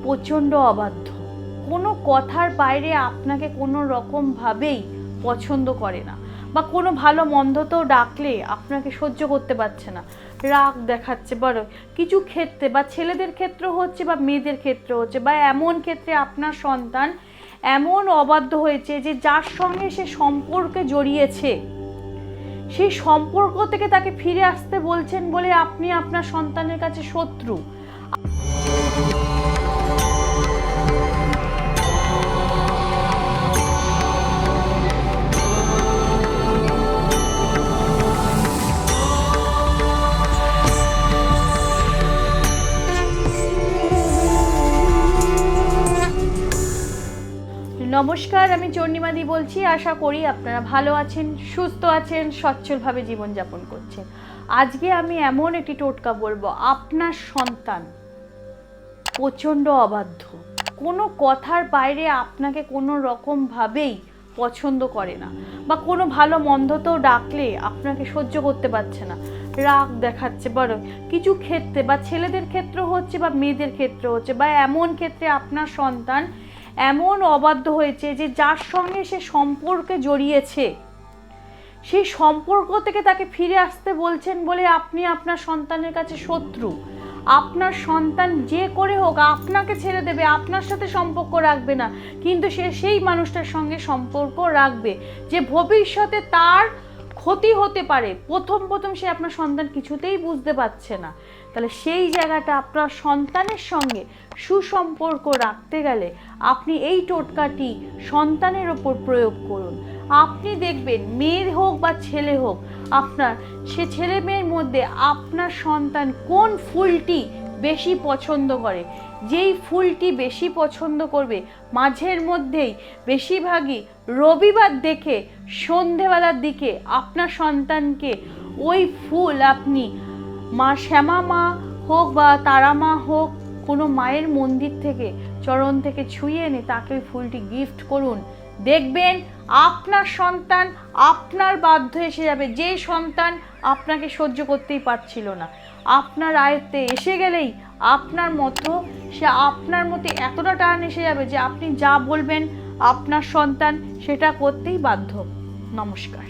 প্রচণ্ড অবাধ্য, কোনো কথার বাইরে আপনাকে কোনো রকমভাবেই পছন্দ করে না, বা কোনো ভালো মন্দতেও ডাকলে আপনাকে সহ্য করতে পারছে না, রাগ দেখাচ্ছে। বড় কিছু ক্ষেত্রে, বা ছেলেদের ক্ষেত্রে হচ্ছে বা মেয়েদের ক্ষেত্রে হচ্ছে, বা এমন ক্ষেত্রে আপনার সন্তান এমন অবাধ্য হয়েছে যে যার সঙ্গে সে সম্পর্কে জড়িয়েছে সেই সম্পর্ক থেকে তাকে ফিরে আসতে বলছেন বলে আপনি আপনার সন্তানের কাছে শত্রু। নমস্কার, আমি চন্ডিমাদি বলছি। আশা করি আপনারা ভালো আছেন, সুস্থ আছেন, সচ্ছলভাবে জীবনযাপন করছেন। আজকে আমি এমন একটি টোটকা বলবো, আপনার সন্তান প্রচণ্ড অবাধ্য, কোনো কথার বাইরে আপনাকে কোনো রকমভাবেই পছন্দ করে না, বা কোনো ভালো মন্দতেও ডাকলে আপনাকে সহ্য করতে পারছে না, রাগ দেখাচ্ছে। বড় কিছু ক্ষেত্রে, বা ছেলেদের ক্ষেত্রে হচ্ছে বা মেয়েদের ক্ষেত্রে হচ্ছে, বা এমন ক্ষেত্রে আপনার সন্তান এমন অবাধ্য হয়েছে যে যার সঙ্গে সে সম্পর্কে জড়িয়েছে সেই সম্পর্ক থেকে তাকে ফিরে আসতে বলছেন বলে আপনি আপনার সন্তানের কাছে শত্রু। আপনার সন্তান যে করে হোক আপনাকে ছেড়ে দেবে, আপনার সাথে সম্পর্ক রাখবে না, কিন্তু সে সেই মানুষটার সঙ্গে সম্পর্ক রাখবে যে ভবিষ্যতে তার ক্ষতি হতে পারে। প্রথম সে আপনার সন্তান কিছুতেই বুঝতে পারছে না। তাহলে সেই জায়গাটা আপনার সন্তানের সঙ্গে সুসম্পর্ক রাখতে গেলে আপনি এই টোটকাটি সন্তানের ওপর প্রয়োগ করুন। আপনি দেখবেন, মেয়ে হোক বা ছেলে হোক, আপনার সে ছেলে মেয়ের মধ্যে আপনার সন্তান কোন ফুলটি বেশি পছন্দ করে। যেই ফুলটি বেশি পছন্দ করবে মাঝের মধ্যেই বেশিরভাগই রবিবার দেখে সন্ধেবেলার দিকে আপনার সন্তানকে ওই ফুল আপনি মা শ্যামা মা হোক বা তারা মা হোক, কোনো মায়ের মন্দির থেকে চরণ থেকে ছুঁয়ে এনে তাকে ওই ফুলটি গিফট করুন। দেখবেন আপনার সন্তান আপনার বাধ্য এসে যাবে। যে সন্তান আপনাকে সহ্য করতেই পারছিল না, আপনার আয়ত্তে এসে গেলেই আপনার মতো সে আপনার মতো এতটা টান এসে যাবে যে আপনি যা বলবেন আপনার সন্তান সেটা করতেই বাধ্য। নমস্কার।